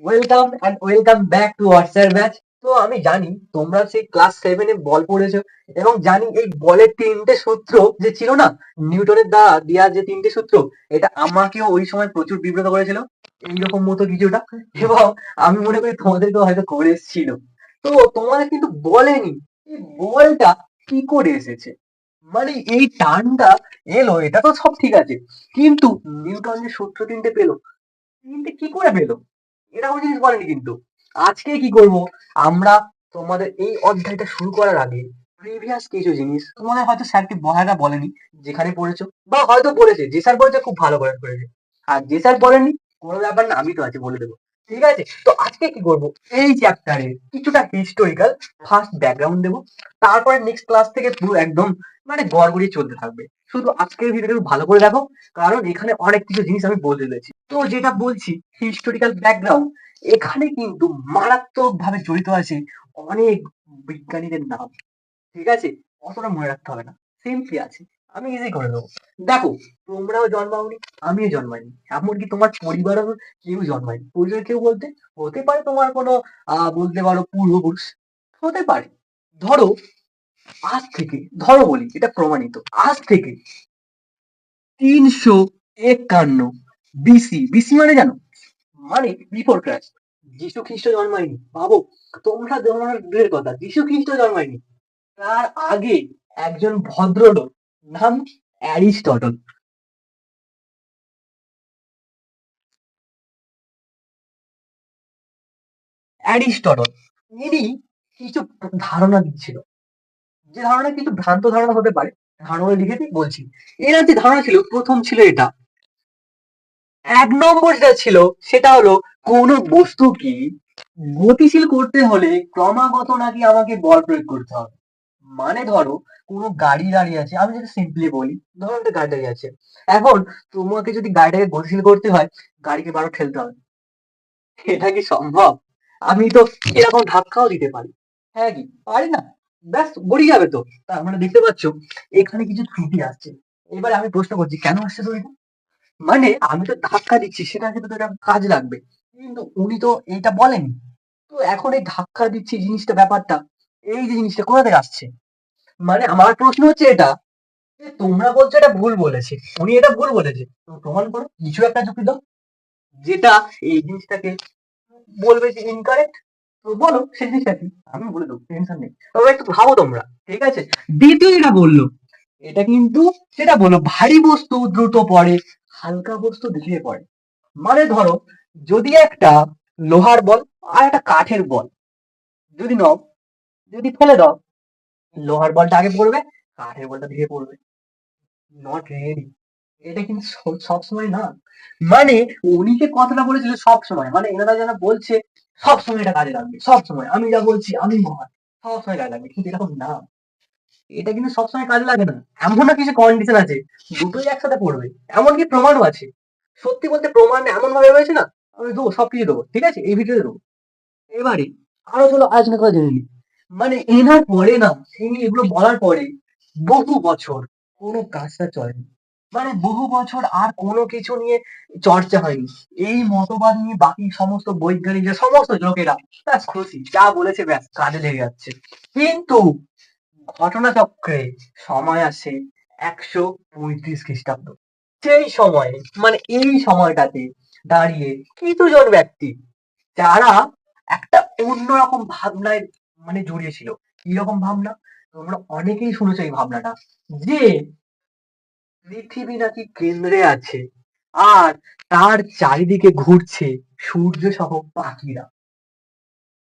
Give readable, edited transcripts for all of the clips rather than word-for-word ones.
Welcome and welcome back to WhatsApp batch. তো আমি জানি তোমরা সেই ক্লাস 7 এ বল পড়েছো এবং জানি এই বলের 3টে সূত্র যে ছিল না, নিউটনের দেয়া যে 3টে সূত্র, এটা আমাকেও ওই সময় প্রচুর বিব্রত করেছিল এইরকম মতো কিছুটা। এবং আমি মনে করি তোমাদেরকেও হয়তো করে এসেছিল। তো তোমাদের কিন্তু বলেনি এই বলটা কি করে এসেছে, মানে এই টার্নটা এলো, এটা তো সব ঠিক আছে, কিন্তু নিউটন যে সূত্র 3টে পেলো, 3টে কি করে পেলো এরকম জিনিস বলেনি কিন্তু। আজকে কি করব আমরা, তোমাদের এই অধ্যায়টা শুরু করার আগে প্রিভিয়াস কিছু জিনিস তোমাদের হয়তো স্যারকে বলাটা বলেনি, যেখানে পড়েছো বা হয়তো পড়েছে, যে স্যার পড়েছে খুব ভালো করে পড়েছে, আর যে স্যার পড়েনি কোনো ব্যাপার না, আমি তো আছি বলে দেবো। ঠিক আছে, তো আজকে কি করব, এই চ্যাপ্টারে কিছুটা হিস্টোরিক্যাল ফার্স্ট ব্যাকগ্রাউন্ড দেবো, তারপরে নেক্সট ক্লাস থেকে পুরো একদম মানে গড়গড়িয়ে চলতে থাকবে। শুধু আজকের ভিডিওটা একটু ভালো করে দেখো, কারণ এখানে অনেক কিছু জিনিস আমি বলে দিয়েছি। তো যেটা বলছি, হিস্টোরিক্যাল ব্যাকগ্রাউন্ড, এখানে কিন্তু মারাত্মক ভাবে জড়িত আছে অনেক বিজ্ঞানীদের নাম। ঠিক আছে, অতটা মনে রাখতে হবে না, সিম্পলি আছে, আমি ইজি করে দেবো। দেখো, তোমরাও জন্মাওনি, আমিও জন্মাইনি, এমনকি তোমার পরিবারেও কেউ জন্মায়নি। পরিবারের কেউ বলতে হতে পারে তোমার কোনো বলতে পারো পূর্বপুরুষ, হতে পারে। ধরো আজ থেকে, ধরো বলি এটা প্রমাণিত, আজ থেকে 351 বিসি, বিসি মানে জানো, মানে বিফোর ক্রাইস্ট, যীশু খ্রিস্ট জন্মায়নি, ভাবো। তোমরা জন্মানোর দূরের কথা, যীশু খ্রিস্ট জন্মায়নি, তার আগে একজন ভদ্রলোক, নাম অ্যারিস্টটল। অ্যারিস্টটল ইনি কিছু ধারণা দিচ্ছিল, যে ধারণা কিছু ভ্রান্ত ধারণা হতে পারে, ধারণা লিখে দিই বলছি। এনার যে ধারণা ছিল, প্রথম ছিল এটা, এক নম্বর যেটা ছিল সেটা হলো, কোন বস্তুকে গতিশীল করতে হলে ক্রমাগত নাকি আমাকে বল প্রয়োগ করতে হবে। মানে ধরো কোনো গাড়ি দাঁড়িয়ে আছে, আমি যদি সিম্পলি বলি, ধরো একটা গাড়ি দাঁড়িয়ে আছে, এখন তোমাকে যদি গাড়িটাকে গতিশীল করতে হয়, গাড়িকে বারো ঠেলতে হবে। এটা কি সম্ভব? আমি তো এরকম ধাক্কাও দিতে পারি, হ্যাঁ কি পারি না, ব্যাস গড়িয়ে যাবে তো। তার মানে দেখতে পাচ্ছ এখানে কিছু ত্রুটি আসছে। এবারে আমি প্রশ্ন করছি, কেন আসছে ত্রুটিটা? মানে আমি তো ধাক্কা দিচ্ছি, সেটা ক্ষেত্রে তো এটা কাজ লাগবে, কিন্তু উনি তো এইটা বলেনি। তো এখন এই ধাক্কা দিচ্ছি জিনিসটা, ব্যাপারটা, এই যে জিনিসটা কোথা থেকে আসছে? মানে আমার প্রশ্ন হচ্ছে এটা, যে তোমরা বলছো এটা ভুল বলেছে, উনি এটা ভুল বলেছে, তো প্রমাণ করো, কিছু একটা যুক্তি দাও যেটা এই জিনিসটাকে বলবে যে ইনকারেক্ট। তো বলো সেই জিনিসটা কি, আমি বলে দেবো, টেনশন নেই, তবে একটু ভাবো তোমরা। ঠিক আছে, দ্বিতীয় যেটা বললো, এটা কিন্তু সেটা বলো, ভারী বস্তু দ্রুত পড়ে, হালকা বস্তু ধীরে পড়ে। মানে ধরো, যদি একটা লোহার বল আর একটা কাঠের বল যদি নাও, যদি ফেলে দাও, লোহার বলটা আগে পড়বে, কাঠের বলটা ধীরে পড়বে। নট রিয়েলি, এটা কিন্তু সবসময় না। মানে উনি যে কথাটা বলেছিল সবসময়, মানে এনারা যারা বলছে সবসময় এটা কাজে লাগবে, সবসময় আমি যা বলছি আমি মহান, সবসময় কাজে লাগবে, কিন্তু এরকম না। এটা কিন্তু সবসময় কাজে লাগে না, এমন না কিছু কন্ডিশন আছে দুটোই একসাথে পড়বে, এমনকি প্রমাণও আছে। সত্যি বলতে প্রমাণ এমন ভাবে রয়েছে না, আমি দেবো, সবকিছু দেবো, ঠিক আছে, এই ভিডিওতে দেবো। এবারে আরো চলো আলোচনা করে জেনে নিই। মানে এনার পরে না, ইনি এগুলো বলার পরে বহু বছর কোনো কাজটা চলেনি। মানে বহু বছর আর কোনো কিছু নিয়ে চর্চা হয়নি। এই মতবাদ নিয়ে বাকি সমস্ত বৈজ্ঞানিকরা, সমস্ত লোকেরা ব্যাস খুশি, যা বলেছে ব্যাস কাজে লেগে যাচ্ছে। কিন্তু ঘটনাচক্রে সময় আসে 135 খ্রিস্টাব্দ। সেই সময়ে, মানে এই সময়টাতে দাঁড়িয়ে কিছুজন ব্যক্তি, যারা একটা অন্যরকম ভাবনায় মানে জড়িয়েছিল। কিরকম ভাবনা? তোমরা অনেকেই শুনেছো এই ভাবনাটা, যে পৃথিবী নাকি কেন্দ্রে আছে, আর তার চারিদিকে ঘুরছে সূর্য সহ পাখিরা।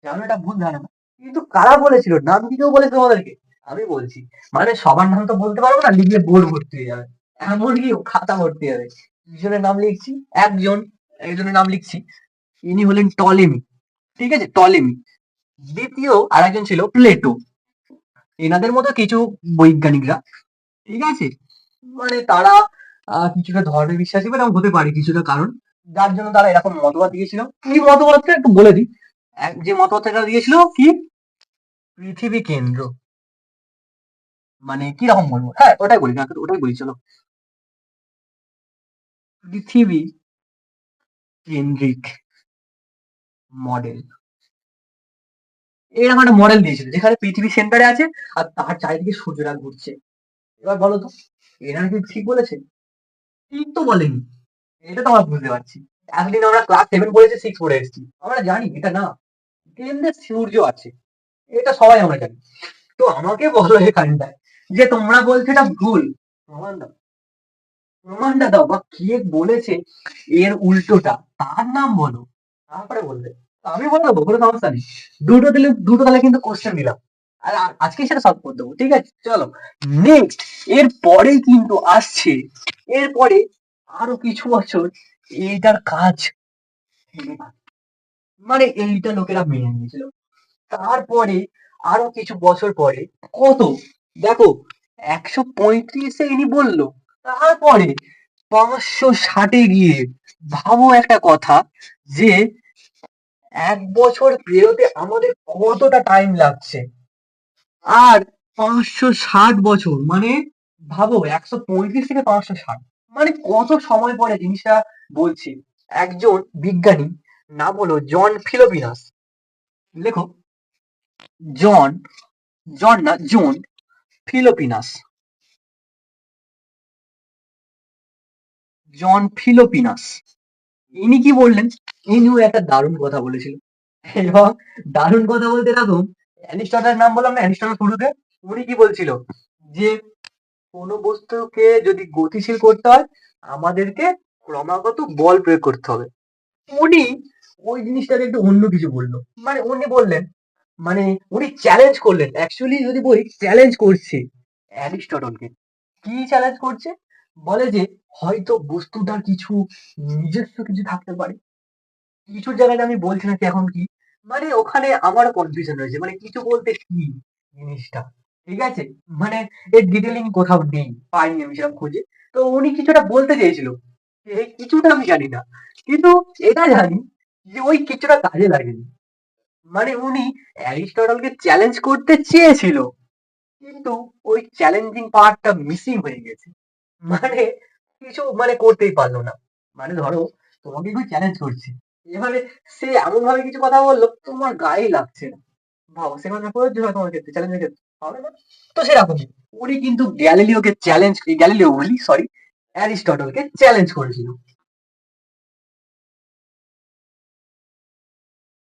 জানো এটা ভুল ধারণা, কিন্তু কারা বলেছিল, নাম কি কেউ বলেছে তোমাদেরকে? আমি বলছি, মানে সবার নাম তো বলতে পারবো না, লিখলে বোর্ড ভর্তি হয়ে যাবে, এমনকি খাতা ভর্তি হবে। দুজনের নাম লিখছি, একজন, একজনের নাম লিখছি, ইনি হলেন টলেমি। ঠিক আছে, টলেমি। দ্বিতীয় আরেকজন ছিল প্লেটো। এনাদের মতো কিছু বৈজ্ঞানিকরা, ঠিক আছে, মানে তারা কিছুটা ধর্মে বিশ্বাসী, বা এরকম হতে পারে কিছুটা কারণ, যার জন্য তারা এরকম মতবাদ দিয়েছিল। কি মতবাদটা একটু বলে দিই। যে মতবাদটা দিয়েছিল কি, পৃথিবী কেন্দ্র, মানে কি রকম বলবো, হ্যাঁ ওটাই বলি না, ওটাই বলি চলো, পৃথিবী কেন্দ্রিক মডেল। এরকম একটা মডেল দিয়েছিল যেখানে পৃথিবী সেন্টারে আছে আর তার চারিদিকে সূর্যটা ঘুরছে। এবার বলো তো এরা কি ঠিক বলেছে? ঠিক তো বলেনি। এটা তো আমরা বুঝতে পারছি। এতদিন আমরা ক্লাস 7 পড়েছি, 6 পড়ে এসেছি। আমরা জানি এটা না। কেন্দ্রে সূর্য আছে। এটা সবাই আমরা জানি। তো আমাকে বলো এখানটায় যে তোমরা বলছো এটা ভুল। প্রমাণ দাও। প্রমাণটা দাও বা কে বলেছে এর উল্টোটা তার নাম বলো। তারপরে বলবে। আমি বলে দেবো কোনো সমস্যা নেই। দুটো তাহলে কিন্তু কোশ্চেন দিলাম। আর আজকে সেটা সলভ করে দেবো। ঠিক আছে চলো। নেক্সট এর পরেই কিন্তু আসছে। এরপরে আরো কিছু বছর এইটার কাজ মানে এইটা লোকেরা মেনে নিয়েছিল। তারপরে আরো কিছু বছর পরে কত দেখো 135-এ ইনি বললো। তারপরে 560-এ গিয়ে ভাবো একটা কথা যে 1 বছর পেরোতে আমাদের কতটা টাইম লাগছে। আর 560 বছর মানে ভাবো 135 থেকে 560 মানে কত সময় পরে জিনিসটা বলছি। একজন বিজ্ঞানী নাম হলো জন ফিলোপিনাস। লেখো জন জন না জন ফিলোপিনাস। জন ফিলোপিনাস ইনি কি বললেন? ইনিও একটা দারুণ কথা বলেছিল। এবং দারুণ কথা বলতে থাকুন। অ্যারিস্টটলের নাম বললাম না, অ্যারিস্টটল শুরুতে উনি কি বলছিল যে কোনো বস্তুকে যদি গতিশীল করতে হয় আমাদেরকে ক্রমাগত বল প্রয়োগ করতে হবে। উনি ওই জিনিসটাকে একটু অন্য কিছু বললো। মানে উনি বললেন মানে উনি চ্যালেঞ্জ করলেন, অ্যাকচুয়ালি যদি বই চ্যালেঞ্জ করছে অ্যারিস্টটলকে। কি চ্যালেঞ্জ করছে? বলে যে হয়তো বস্তুটার কিছু নিজস্ব কিছু থাকতে পারে। কিছুর জায়গায় আমি বলছি না কি এখন কি মানে ওখানে আমারও কনফিউশন রয়েছে মানে কিছু বলতে কি জিনিসটা। ঠিক আছে মানে এর ডিটেলিং কোথাও নেই, পাইনি আমি সেরকম খুঁজে। তো উনি কিছুটা বলতে চেয়েছিল, এই কিছুটা আমি জানি না, কিন্তু এটা জানি যে ওই কিছুটা কাজে লাগেনি। মানে উনি অ্যারিস্টটলকে চ্যালেঞ্জ করতে চেয়েছিল, কিন্তু ওই চ্যালেঞ্জিং পার্টটা মিসিং হয়ে গেছে। মানে কিছু মানে করতেই পারলো না। মানে ধরো তোমাকে কেউ চ্যালেঞ্জ করছে, এবারে সে এমন ভাবে কিছু কথা বললো তোমার গায়ে লাগছে না। ভাবো সে কথা প্রযোজ্য হয় তোমার ক্ষেত্রে, চ্যালেঞ্জের ক্ষেত্রে হবে না? তো সেরকমই উনি কিন্তু গ্যালিলিওকে চ্যালেঞ্জ, গ্যালিলিও বলি সরি, অ্যারিস্টটলকে চ্যালেঞ্জ করেছিল।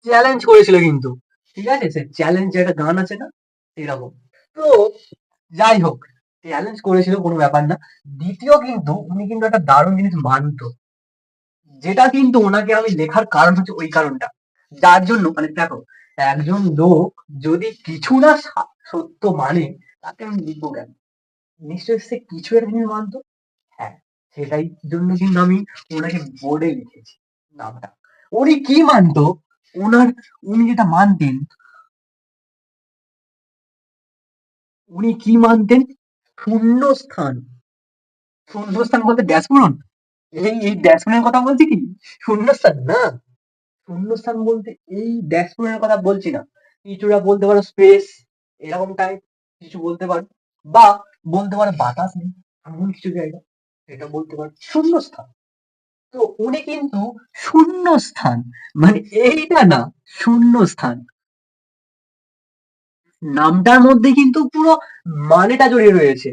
চ্যালেঞ্জ করেছিল কিন্তু। ঠিক আছে সে চ্যালেঞ্জ একটা গান আছে না এরকম। তো যাই হোক, চ্যালেঞ্জ করেছিল কোনো ব্যাপার না। দ্বিতীয় কিন্তু উনি কিন্তু একটা দারুণ জিনিস মানতো, যেটা কিন্তু ওনাকে আমি লেখার কারণ হচ্ছে ওই কারণটা। যার জন্য মানে দেখো একজন লোক যদি কিছু না সত্য মানে তাকে আমি লিখবো কেন? নিশ্চয়ই সে কিছু একটা জিনিস মানতো। হ্যাঁ, সেটাই জন্য কিন্তু আমি ওনাকে বোর্ডে লিখেছি নামটা। উনি কি মানতো? ওনার উনি যেটা মানতেন, উনি কি মানতেন? শূন্যস্থান। শূন্যস্থান বলতে ড্যাশ পূরণ। এই ড্যাশ পূরণের কথা বলছি কি? শূন্যস্থান না। শূন্যস্থান বলতে এই ড্যাশ পূরণের কথা বলছি না। কিছুটা বলতে পারো স্পেস, এরকম টাইপ কিছু বলতে পারো। বা বলতে পারো বাতাস নেই এমন কিছু জায়গা, এটা বলতে পারো শূন্যস্থান। তো উনি কিন্তু শূন্যস্থান মানে এইটা না, শূন্যস্থান নামটার মধ্যে কিন্তু পুরো মানেটা জড়িয়ে রয়েছে।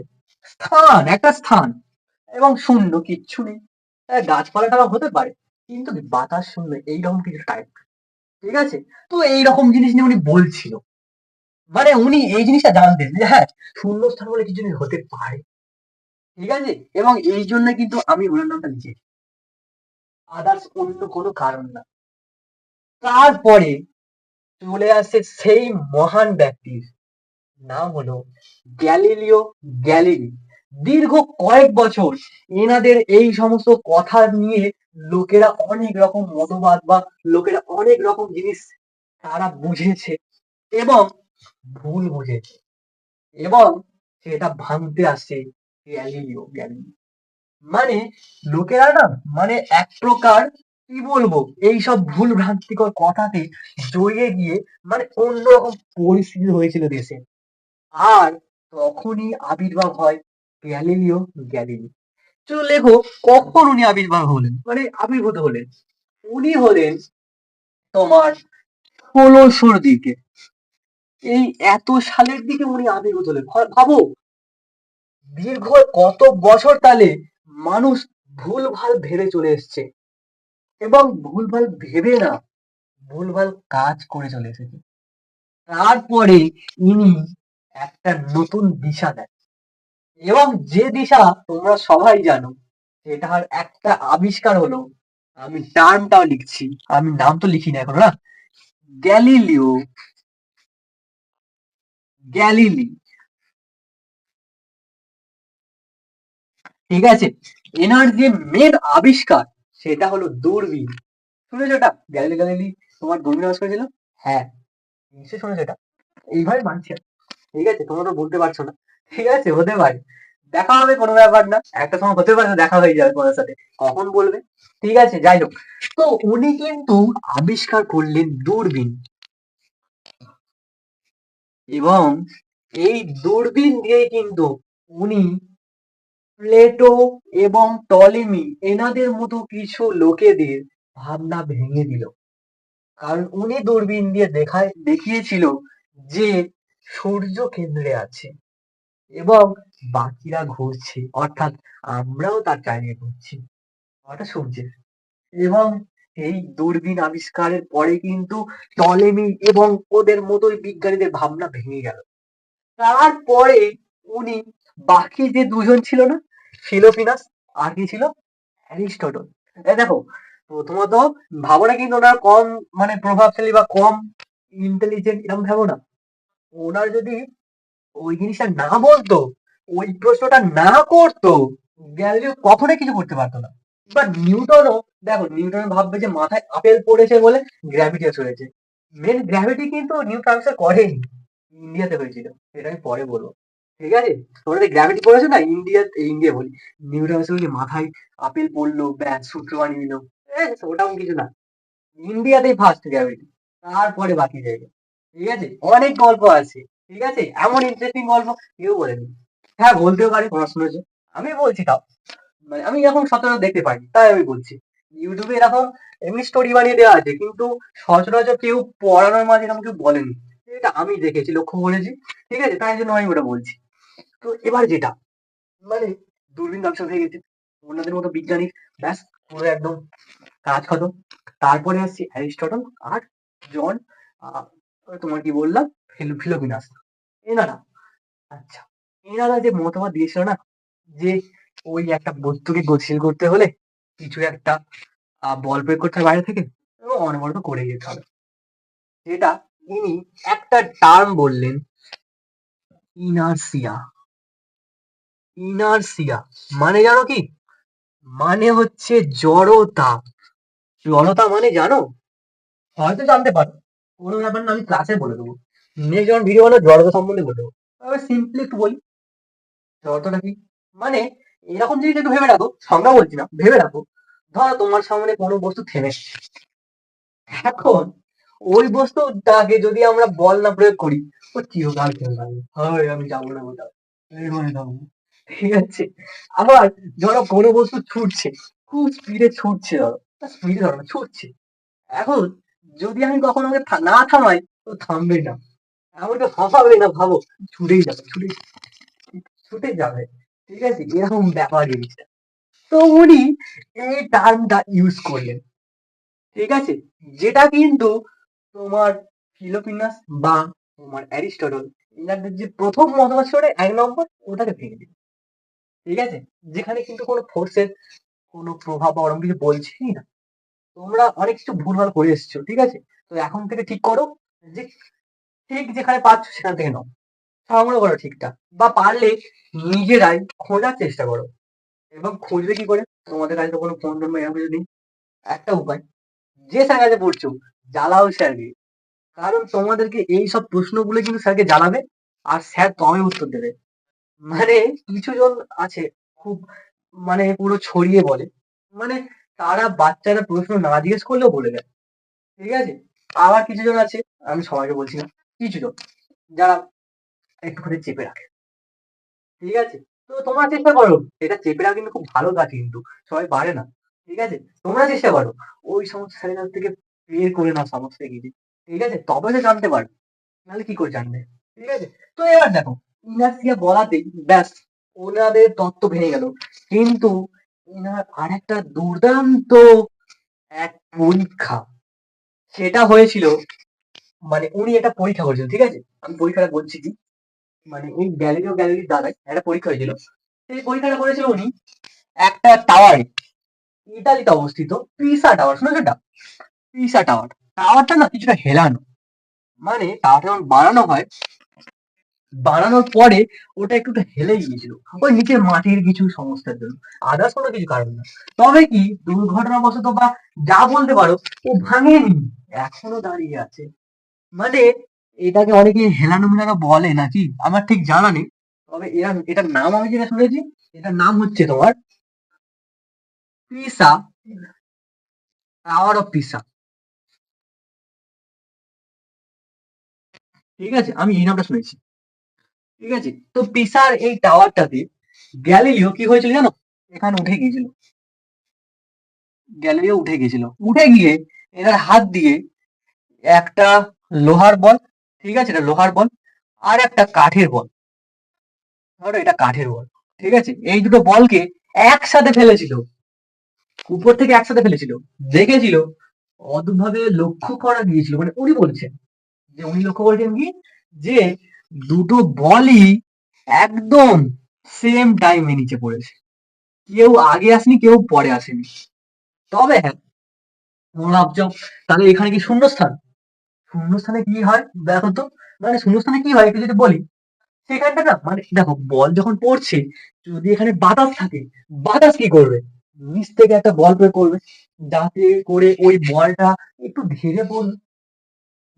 স্থান, একটা স্থান এবং শূন্য কিচ্ছু নেই। গাছপালা টালা হতে পারে কিন্তু বাতাস শূন্য এইরকম কিছু টাইপ। ঠিক আছে? তো এইরকম জিনিস নিয়ে উনি বলছিল। মানে উনি এই জিনিসটা জানতেন যে হ্যাঁ শূন্যস্থান বলে কিছু জিনিস হতে পারে। ঠিক আছে? এবং এই জন্য কিন্তু আমি ওনার নামটা লিখেছি, আদার্স অন্য কোনো কারণ না। তারপরে চলে আসছে সেই মহান ব্যক্তির নাম হলো গ্যালিলিও গ্যালিলি। দীর্ঘ কয়েক বছর এনাদের এই সমস্ত কথা নিয়ে লোকেরা অনেক রকম মতবাদ বা লোকেরা অনেক রকম জিনিস তারা বুঝেছে এবং ভুল বুঝেছে এবং সেটা ভাঙতে আসছে গ্যালিলিও গ্যালিলি। মানে লোকেরা না মানে এক প্রকার কি বলবো এইসব ভুল ভ্রান্তিকর কথাতে জড়িয়ে গিয়ে মানে অন্যরকম পরিস্থিতি হয়েছিল দেশে। আর তখনই আবির্ভাব হয় গ্যালিলিও গ্যালিলি। চলো লেখো কখন উনি আবির্ভাব হলেন মানে আবির্ভূত হলেন। উনি হলেন তোমার 1600 দিকে। এই এত সালের দিকে উনি আবির্ভূত হলেন। ভাবো, দীর্ঘ কত বছর তাহলে মানুষ ভুলভাল ভেবে চলে এসছে, এবং ভুলভাল ভেবে না, ভুলভাল কাজ করে চলে এসেছে। তারপরে ইনি একটা নতুন দিশা দেন, এবং যে দিশা তোমরা সবাই জানো, সেটার একটা আবিষ্কার হলো, আমি টার্মটাও লিখছি, আমি নাম তো লিখি না এখন না, গ্যালিলিও গ্যালিলি। ঠিক আছে, এনার যে মেন আবিষ্কার সেটা হলো দূরবীন। শুনেছো এটা? গ্যালিলি গ্যালিলি তোমার দূরবীন আবিষ্কার করেছিল। হ্যাঁ, নিশ্চয়ই শুনেছো এটা। এইভাবে মানছি। ঠিক আছে, তোমরা তো বলতে পারছো না। ঠিক আছে, হতে পারে, দেখা হবে, কোনো ব্যাপার না, একটা সময় হতে পারে দেখা হয়ে যাবে তোমার সাথে, কখন বলবে। ঠিক আছে, যাই হোক, তো উনি কিন্তু আবিষ্কার করলেন দূরবীন, এবং এই দূরবীন দিয়ে কিন্তু উনি প্লেটো এবং টলেমি এনাদের মতো কিছু লোকেদের ভাবনা ভেঙে দিল। কারণ উনি দূরবীন দিয়ে দেখিয়েছিল যে সূর্য কেন্দ্রে আছে এবং বাকিরা ঘুরছে, অর্থাৎ আমরাও তার চারিদিকে ঘুরছি, অর্থাৎ সূর্যের। এবং এই দূরবীন আবিষ্কারের পরে কিন্তু টলেমি এবং ওদের মতোই বিজ্ঞানীদের ভাবনা ভেঙে গেল। তারপরে উনি, বাকি যে দুজন ছিল না, ফিলোপিনাস আর কি ছিল, অ্যারিস্টটল। দেখো, প্রথমত ভাবনা কিন্তু ওনার কম, মানে প্রভাবশালী বা কম ইন্টেলিজেন্ট এরকম ভাবো না। ওনার যদি ওই জিনিসটা না বলতো, ওই প্রশ্নটা না করতো, গ্যালিলিও কখনোই কিছু করতে পারতো না। বাট নিউটনও, দেখো, নিউটন ভাববে যে মাথায় আপেল পড়েছে বলে গ্র্যাভিটি চলেছে। মেন গ্র্যাভিটি কিন্তু নিউটন আবিষ্কার করেনি, ইন্ডিয়াতে হয়েছিল, সেটা আমি পরে বলবো। ঠিক আছে, তোমরা যে গ্র্যাভিটি পড়েছে না ইন্ডিয়া বলি, নিউটন আসলে কি মাথায় আপেল পড়লো, ব্যাস সূত্র বানিয়ে নিল, ওটাও কিছু না। ইন্ডিয়াতেই ফার্স্ট গ্র্যাভিটি, তারপরে বাকি জায়গায়। ঠিক আছে, অনেক গল্প আছে। ঠিক আছে, এমন ইন্টারেস্টিং গল্প কেউ বলেনি। হ্যাঁ, বলতেও পারি তোমরা শুনেছো, আমি বলছি তাও, মানে আমি এখন সচরাচর দেখতে পাই, তাই আমি বলছি। ইউটিউবে এরকম এমনি স্টোরি বানিয়ে দেওয়া আছে, কিন্তু সচরাচর কেউ পড়ানোর মাঝে এরকম কেউ বলেনি। এটা আমি দেখেছি, লক্ষ্য করেছি। ঠিক আছে, তাই জন্য আমি ওটা বলছি। তো এবার যেটা, মানে দূরবীন ব্যবসা হয়ে গেছে, অন্যদের মতো বিজ্ঞানী, ব্যাস, পুরো একদম কাজ খতম। তারপরে আসছি অ্যারিস্টটল আর জন, আহ, তোমার কি বললাম, ফিলোপিনাস, এনারা। আচ্ছা, এনারা যে মতামত দিয়েছিল না, যে ওই একটা বস্তুকে গতিশীল করতে হলে কিছু একটা বল প্রয়োগ করতে হবে বাইরে থেকে, এবং অনবরত করে যেতে হবে, যেটা ইনি একটা টার্ম বললেন, ইনার্সিয়া। ইনার্সিয়া মানে জানো কি? মানে হচ্ছে জড়তা। জড়তা মানে জানো? হয়তো জানতে পারো, কোনো ব্যাপার না, আমি ক্লাসে বলে দেবো, নেক্সট যখন ভিডিও বানাবো জড়তা সম্বন্ধে বলে দেবো। তবে সিম্পলি একটু বলি, জড়তাটা কি, মানে এরকম জিনিস একটু ভেবে রাখো, সংজ্ঞা বলছি না, ভেবে রাখো। ধরো তোমার সামনে কোনো বস্তু থেমে এসছে। এখন ওই বস্তুটাকে যদি আমরা বল না প্রয়োগ করি, ও চিরকাল থেমে থাকবে, হয় আমি যাবো না কোথাও, এখানে থাকবো। ঠিক আছে, আবার ধরো কোনো বস্তু ছুটছে, খুব স্পিডে ছুটছে, ধরো স্পিডে, ধরো না, ছুটছে। এখন যদি আমি কখনো ওকে না থামাই, ও থামবে না, এমনকি হাঁপাবে না, ভাবো, ছুটেই যাবে, ছুটে যাবে। ঠিক আছে, এরকম ব্যাপার জিনিসটা। তো উনি এই টার্মটা ইউজ করলেন। ঠিক আছে, যেটা কিন্তু তোমার ফিলোপিনাস বা তোমার অ্যারিস্টটল, এনাদের যে প্রথম মতবাদ ছিল, 1 নম্বর, ওটাকে ভেঙে দিল। ঠিক আছে, যেখানে কিন্তু কোনো ফোর্সের কোনো প্রভাব বা ওরকম কিছু বলছেই না, তোমরা অনেক কিছু ভুলভাল করে এসছো। ঠিক আছে, তো এখন থেকে ঠিক করো, যে ঠিক যেখানে পাচ্ছ সেখান থেকে নাও, সংগ্রহ করো ঠিকঠাক, বা পারলে নিজেরাই খোঁজার চেষ্টা করো। এবং খুঁজবে কি করে? তোমাদের কাছে তো কোনো ফোন টোন বা এরকম কিছু নেই। একটা উপায়, যে স্যার কাছে পড়ছো, জ্বালাও স্যারকে। কারণ তোমাদেরকে এই সব প্রশ্নগুলো কিন্তু স্যারকে জ্বালাবে, আর স্যার তবে উত্তর দেবে। মানে কিছু জন আছে খুব, মানে পুরো ছড়িয়ে বলে, মানে তারা বাচ্চারা প্রশ্ন না জিজ্ঞেস করলেও বলে দেয়। ঠিক আছে, আবার কিছু জন আছে, আমি সবাইকে বলছি না, কিছু জন যারা একটুখানি চেপে রাখে। ঠিক আছে, তো তোমরা চেষ্টা করো, এটা চেপে রাখা কিন্তু খুব ভালো কাজ, কিন্তু সবাই পারে না। ঠিক আছে, তোমরা চেষ্টা করো ওই সমস্ত স্যারের কাছ থেকে বের করে নাও সমস্ত কিছু, ঠিক আছে, তবে সে জানতে পারবে, নাহলে কি করে জানবে, ঠিক আছে। তো এবার দেখো, ইনার্সিয়া বলাতেই ব্যাস ওনাদের তত্ত্ব ভেঙে গেল। কিন্তু ওনার আরেকটা দুর্দান্ত এক পরীক্ষা, সেটা হয়েছিল, মানে উনি একটা পরীক্ষা করেছিলেন, ঠিক আছে, আমি পরীক্ষাটা বলছি কি, মানে এই গ্যালিলিও গ্যালিলির দ্বারাই একটা পরীক্ষা হয়েছিল। সেই পরীক্ষাটা করেছিল উনি একটা টাওয়ারে, ইতালিতে অবস্থিত পিসা টাওয়ার, শুনেছো এটা? পিসা টাওয়ার, টাওয়ারটা না কিছুটা হেলানো, মানে টাওয়ারটা যখন বানানো হয়, বানানোর পরে ওটা একটু হেলে গিয়েছিল ওই নিচের মাটির কিছু সমস্যার জন্য, আদার্স কোনো কিছু কারণ না। তবে কি দুর্ঘটনাবশত বা যা বলতে পারো, ও ভাঙেনি, এখনো দাঁড়িয়ে আছে। মানে এটাকে অনেকে হেলানো মেলানো বলে নাকি আমার ঠিক জানা নেই, তবে এরা এটার নাম আমি যেটা শুনেছি, এটার নাম হচ্ছে তোমার পিসা টাওয়ার অফ পিসা, ঠিক আছে, আমি এই নামটা শুনেছি, ঠিক আছে। তো পিসার এই টাওয়ারটাতে গ্যালিলিও কি হয়েছিল জানো, এখানে উঠে গিয়েছিল, গ্যালিলিও উঠে গিয়েছিল, উঠে গিয়ে এনার হাত দিয়ে একটা লোহার বল, ঠিক আছে, এটা লোহার বল, আর একটা কাঠের বল, ধরো এটা কাঠের বল, ঠিক আছে, এই দুটো বলকে একসাথে ফেলেছিল, উপর থেকে একসাথে ফেলেছিল, দেখেছিল, অদ্ভুতভাবে লক্ষ্য করা গিয়েছিল, মানে উনি বলছেন যে উনি লক্ষ্য করেছেন কি, যে দুটো বলই একদম সেম টাইমে নিচে পড়েছে, কেউ আগে আসেনি কেউ পরে আসেনি। তবে হ্যাঁ, তোমরা ভাবছো তাহলে এখানে কি শূন্যস্থান, শূন্যস্থানে কি হয় দেখো তো, মানে শূন্যস্থানে কি হয় একটু যদি বলি, সেখানটা না, মানে দেখো বল যখন পড়ছে, যদি এখানে বাতাস থাকে, বাতাস কি করবে, নিচ থেকে একটা বল প্রয়োগ করবে, যাতে করে ওই বলটা একটু ধীরে পড়বে,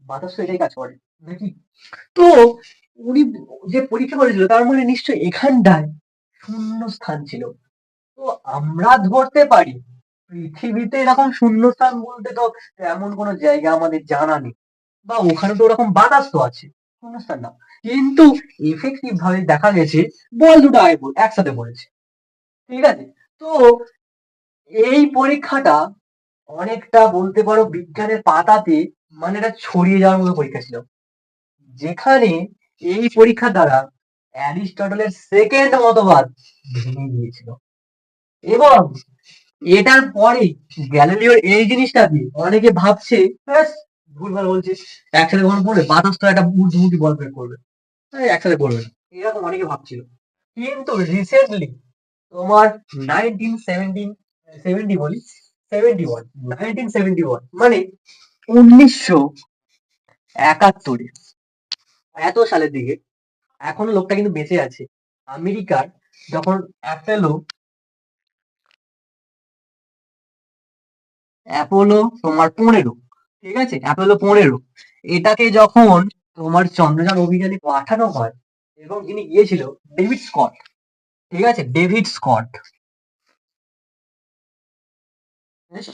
বাতাস তো এটাই কাজ করে নাকি। তো উনি যে পরীক্ষা করেছিল তার মানে নিশ্চয়ই এখানটায় শূন্য স্থান ছিল। তো আমরা ধরতে পারি পৃথিবীতে এরকম শূন্যস্থান বলতে তো এমন কোনো জায়গা আমাদের জানা নেই, বা ওখানে তো ওরকম বাতাস তো আছে, শূন্যস্থান না। কিন্তু এফেক্টিভ ভাবে দেখা গেছে বল দুটো একসাথে পড়েছে, ঠিক আছে। তো এই পরীক্ষাটা অনেকটা বলতে পারো বিজ্ঞানের পাতাতে, মানে এটা ছড়িয়ে যাওয়ার মতো পরীক্ষা ছিল, যেখানে এই পরীক্ষার দ্বারা অ্যারিস্টটলের সেকেন্ড মতবাদ ভেঙে গিয়েছিল। এবং এটার পরে গ্যালিলিওর এই জিনিসটাকে অনেকে ভাবছে ব্যাস ভুলভাল বলছে, একসাথে কখন পড়বে, বাতাস তো একটা ঊর্ধ্বমুখী বল প্রয়োগ করবে, একসাথে পড়বে না, এরকম অনেকে ভাবছিল। কিন্তু রিসেন্টলি তোমার 1970 বলি, 71, 1971 মানে 1971 এত সালের দিকে, এখনো লোকটা কিন্তু বেঁচে আছে, আমেরিকার যখন অ্যাপেলো, অ্যাপোলো তোমার 15, ঠিক আছে, অ্যাপোলো 15, এটাকে যখন তোমার চন্দ্রযান অভিযানে পাঠানো হয়, এবং যিনি গিয়েছিল ডেভিড স্কট, ঠিক আছে, ডেভিড স্কট, বেশ,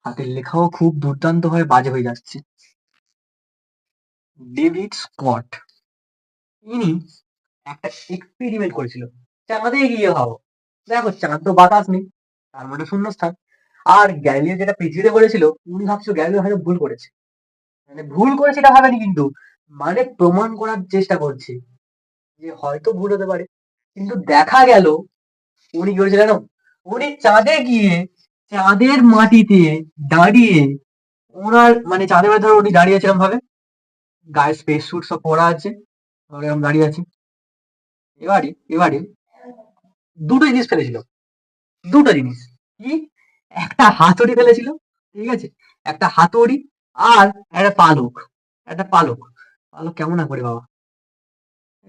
হাতের লেখাও খুব দুর্দান্ত ভাবে বাজে হয়ে যাচ্ছে, ডেভিড স্কট, ইনি একটা এক্সপেরিমেন্ট করেছিল, চাঁদে গিয়ে ভাবো, দেখো চাঁদ তো বাতাস নেই, তার মানে শূন্যস্থান। আর গ্যালিলিও যেটা পৃথিবীতে করেছিল, উনি ভাবছিল গ্যালিলিও হয়তো ভুল করেছে, মানে ভুল করেছে এটা ভাবেনি কিন্তু, মানে প্রমাণ করার চেষ্টা করছে যে হয়তো ভুল হতে পারে। কিন্তু দেখা গেল উনি কি করেছে জানো, উনি চাঁদে গিয়ে চাঁদের মাটিতে দাঁড়িয়ে, ওনার মানে চাঁদের মাটিতে ধরো উনি দাঁড়িয়ে আছে এরকম ভাবে, গায়ে স্পেস স্যুট সব পরা আছে, ধরো এরকম দাঁড়িয়ে আছে, এবারে এবারে দুটো জিনিস ফেলেছিল, দুটো জিনিস কি, একটা হাতুড়ি ফেলেছিল, ঠিক আছে, একটা হাতুড়ি, আর একটা পালক, একটা পালক, পালক কেমন না করে বাবা,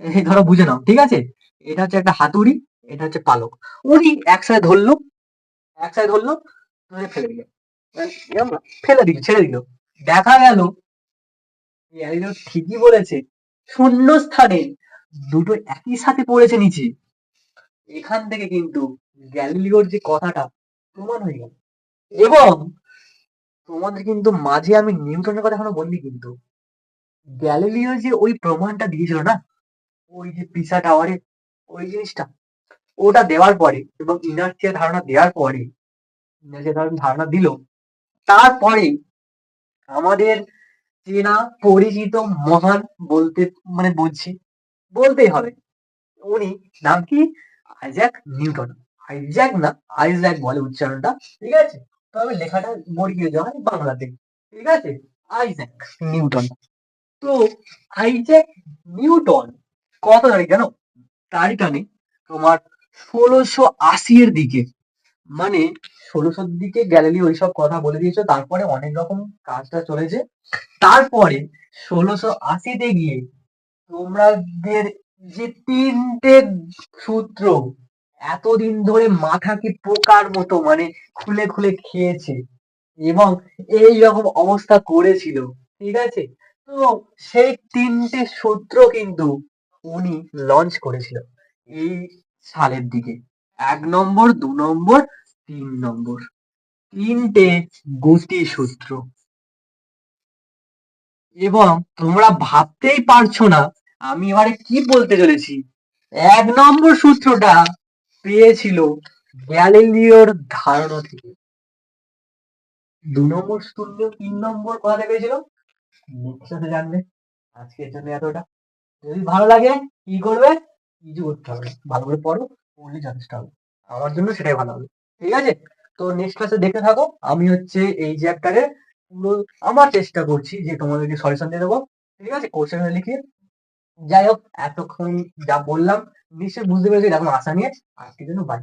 এই ধরো বুঝে নাও, ঠিক আছে, এটা হচ্ছে একটা হাতুড়ি, এটা হচ্ছে পালক, উনি একসাথে ধরলো, একসাথে ধরলো, ধরে ফেলে দিল, এরম না, ফেলে দিল, ছেড়ে দিল, দেখা গেল গ্যালিলিও ঠিকই বলেছে, শূন্য স্থানে দুটো একই সাথে পড়েছে নিচে, এখান থেকে কিন্তু গ্যালিলিওর যে কথাটা প্রমাণ হয়ে গেল। এবং তোমাদের কিন্তু মাঝে আমি নিউটনের কথা এখনো বলিনি কিন্তু, গ্যালিলিও যে ওই প্রমাণটা দিয়েছিল না, ওই যে পিসা টাওয়ারে ওই জিনিসটা, ওটা দেওয়ার পরে এবং ইনার্সিয়া ধারণা দেওয়ার পরে, ইনার্সিয়া ধারণা দিল, তারপরে আমাদের চেনা পরিচিত মহান বলতে মানে বলতেই হবে, উনি নাম কি? Isaac Newton. আইজ্যাক না, আইজ্যাক বলে উচ্চারণটা, ঠিক আছে? তবে লেখাটা বর্গীয় দেওয়া হয় বাংলাতে, ঠিক আছে? Isaac Newton. তো আইজ্যাক নিউটন কত তারিখ জানো? তারিখটা নেই তোমার 1680 এর দিকে, মানে 1600 দিকে গ্যালিলি ওইসব কথা বলে দিয়েছে, তারপরে অনেক রকম কাজটা চলেছে। তারপরে 1680-তে গিয়ে তোমাদের যে তিনটে সূত্র এতদিন ধরে মাথাকে পোকার মতো মানে খুলে খুলে খেয়েছে এবং এই রকম অবস্থা করেছিল, ঠিক আছে? তো সেই তিনটে সূত্র কিন্তু উনি লঞ্চ করেছিল এই সালের দিকে। 1 নম্বর, 2 নম্বর, 3 নম্বর, তিনটে গতি সূত্র। এবং তোমরা ভাবতেই পারছো না আমি এবারে কি বলতে চলেছি। 1 নম্বর সূত্রটা পেয়েছিল গ্যালিলিওর ধারণা থেকে। 2 নম্বর সূত্র, 3 নম্বর কোথা থেকে পেয়েছিল নেক্সট ক্লাসে জানবে। আজকের জন্য এতটা। যদি ভালো লাগে কি করবে? কিছু করতে হবে না, ভালো করে পড়ো, পড়লে যথেষ্ট হবে। আমার জন্য সেটাই ভালো হবে, ঠিক আছে? তো নেক্সট ক্লাসে দেখতে থাকো। আমি হচ্ছে এই চ্যাপ্টারের পুরো আমার চেষ্টা করছি যে তোমাদেরকে সলিউশন দিয়ে দেবো, ঠিক আছে, কোশ্চেন লিখে। যাই হোক, এতক্ষণ যা বললাম নিশ্চয়ই বুঝতে পেরেছি, এরকম আশা নিয়ে। আজকের জন্য বাই।